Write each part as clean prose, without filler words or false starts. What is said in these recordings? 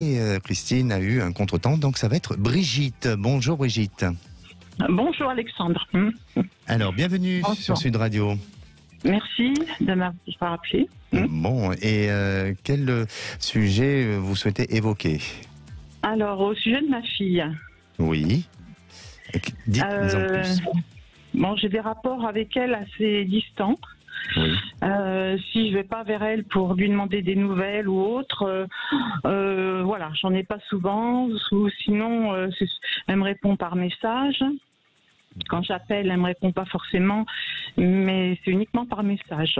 Et Christine a eu un contretemps, donc ça va être Brigitte. Bonjour Brigitte. Bonjour Alexandre. Alors, bienvenue Bonjour. sur Sud Radio. Merci de m'avoir appelé. Bon, et quel sujet vous souhaitez évoquer? Alors, au sujet de ma fille. Oui. Dites-nous en plus. Bon, j'ai des rapports avec elle assez distants. Oui. Si je vais pas vers elle pour lui demander des nouvelles ou autre, voilà, j'en ai pas souvent. Ou sinon, elle me répond par message. Quand j'appelle, elle me répond pas forcément, mais c'est uniquement par message.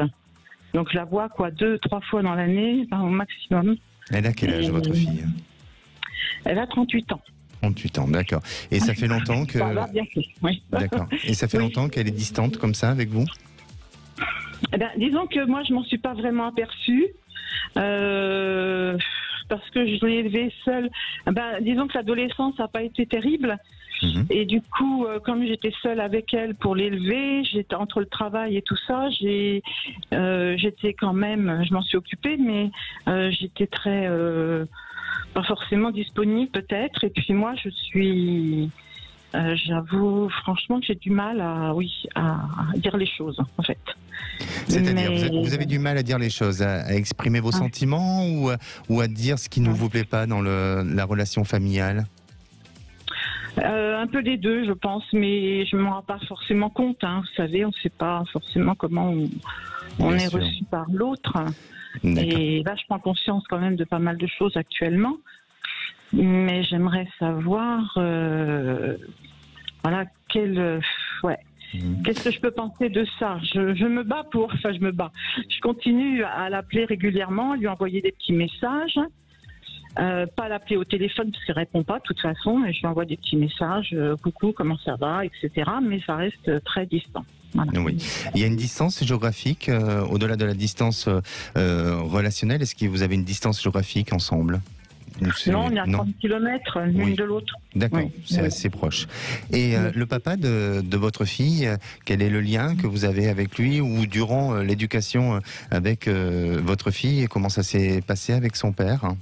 Donc je la vois 2-3 fois dans l'année, au maximum. Elle a quel âge, votre fille? Elle a 38 ans. 38 ans, d'accord. Et ça fait longtemps que... Ça va bien fait, oui. D'accord. Et ça fait longtemps qu'elle est distante comme ça avec vous? Eh ben, disons que moi, je m'en suis pas vraiment aperçue. Parce que je l'ai élevée seule. Ben, disons que l'adolescence n'a pas été terrible. Et du coup, comme j'étais seule avec elle pour l'élever, j'étais entre le travail et tout ça, j'étais quand même, je m'en suis occupée, mais j'étais très, pas forcément disponible peut-être. Et puis moi, j'avoue franchement que j'ai du mal à dire les choses, en fait. C'est-à-dire, vous avez du mal à dire les choses, à exprimer vos sentiments ou à dire ce qui ne vous plaît pas dans la relation familiale? Un peu les deux, je pense, mais je ne m'en rends pas forcément compte. Vous savez, on ne sait pas forcément comment on est reçu par l'autre. Et là, je prends conscience quand même de pas mal de choses actuellement. Mais j'aimerais savoir, voilà, qu'est-ce que je peux penser de ça? Je me bats je continue à l'appeler régulièrement, lui envoyer des petits messages. Pas l'appeler au téléphone parce qu'elle répond pas de toute façon, et je lui envoie des petits messages, coucou, comment ça va, etc. Mais ça reste très distant. Voilà. Oui. Il y a une distance géographique au-delà de la distance relationnelle. Est-ce que vous avez une distance géographique ensemble? Non, on est à 30 km l'une de l'autre. D'accord, c'est assez proche. Et le papa de votre fille, quel est le lien que vous avez avec lui, ou durant l'éducation avec votre fille, comment ça s'est passé avec son père?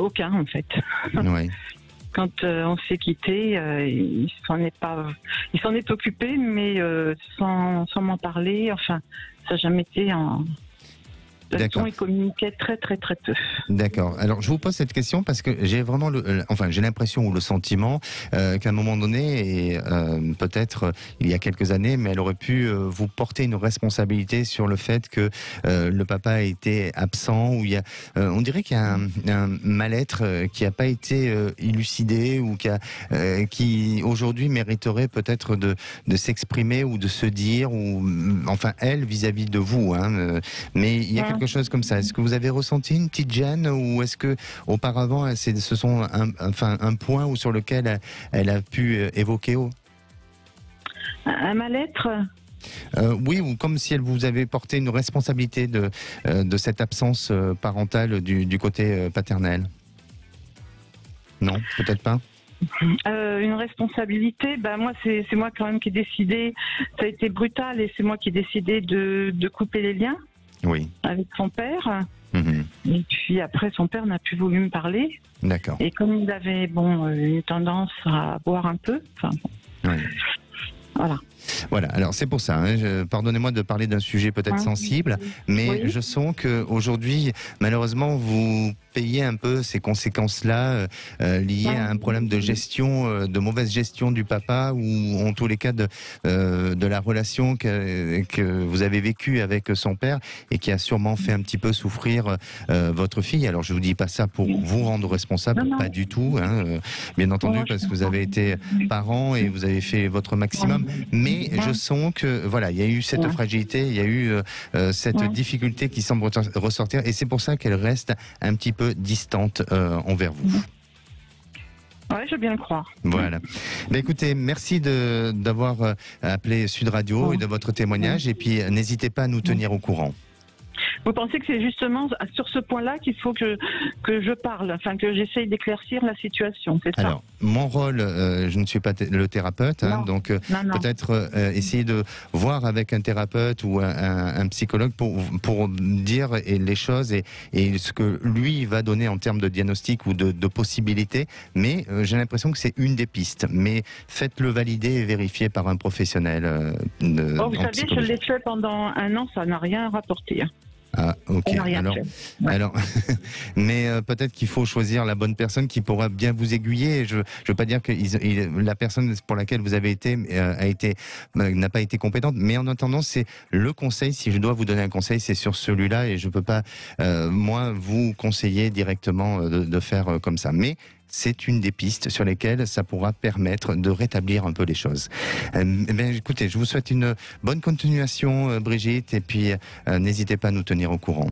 Aucun en fait. Oui. Quand on s'est quitté, il s'en est occupé, mais sans m'en parler. Enfin, ça n'a jamais été en... De toute façon, il communiquait très très très peu. D'accord. Alors, je vous pose cette question parce que j'ai vraiment j'ai l'impression ou le sentiment qu'à un moment donné, et peut-être il y a quelques années, mais elle aurait pu vous porter une responsabilité sur le fait que le papa a été absent, ou on dirait qu'il y a un mal-être qui n'a pas été élucidé, ou qui aujourd'hui mériterait peut-être de s'exprimer ou de se dire, ou enfin elle vis-à-vis de vous, mais il y a quelque chose comme ça. Est-ce que vous avez ressenti une petite gêne, ou est-ce que auparavant ce sont un point sur lequel elle a pu évoquer un mal-être? Oui, ou comme si elle vous avait porté une responsabilité de cette absence parentale du côté paternel? Non, peut-être pas. Une responsabilité, moi c'est moi quand même qui ai décidé. Ça a été brutal, et c'est moi qui ai décidé de couper les liens. Oui. Avec son père. Et puis après, son père n'a plus voulu me parler. D'accord. Et comme il avait une tendance à boire un peu, voilà. Voilà, alors c'est pour ça, pardonnez-moi de parler d'un sujet peut-être sensible, mais je sens qu'aujourd'hui, malheureusement, vous payez un peu ces conséquences-là liées à un problème de gestion, de mauvaise gestion du papa, ou en tous les cas de la relation que vous avez vécue avec son père, et qui a sûrement fait un petit peu souffrir votre fille. Alors je vous dis pas ça pour vous rendre responsable, pas du tout, bien entendu, parce que vous avez été parent et vous avez fait votre maximum, mais je sens que voilà, il y a eu cette fragilité, il y a eu cette difficulté qui semble ressortir, et c'est pour ça qu'elle reste un petit peu distante envers vous. Oui, je veux bien le croire. Voilà. Écoutez, merci d'avoir appelé Sud Radio et de votre témoignage, et puis n'hésitez pas à nous tenir au courant. Vous pensez que c'est justement sur ce point-là qu'il faut que je parle, enfin que j'essaye d'éclaircir la situation, c'est ça? Alors, mon rôle, je ne suis pas le thérapeute, hein, donc peut-être essayer de voir avec un thérapeute ou un psychologue pour dire les choses et ce que lui va donner en termes de diagnostic ou de possibilités. Mais j'ai l'impression que c'est une des pistes. Mais faites-le valider et vérifier par un professionnel. Vous savez, je l'ai fait pendant 1 an, ça n'a rien rapporté. Ah, ok. Alors, mais peut-être qu'il faut choisir la bonne personne qui pourra bien vous aiguiller. Je veux pas dire que la personne pour laquelle vous avez été n'a pas été compétente, mais en attendant, c'est le conseil. Si je dois vous donner un conseil, c'est sur celui-là, et je peux pas moi vous conseiller directement de faire comme ça. Mais c'est une des pistes sur lesquelles ça pourra permettre de rétablir un peu les choses. Écoutez, je vous souhaite une bonne continuation, Brigitte, et puis n'hésitez pas à nous tenir au courant.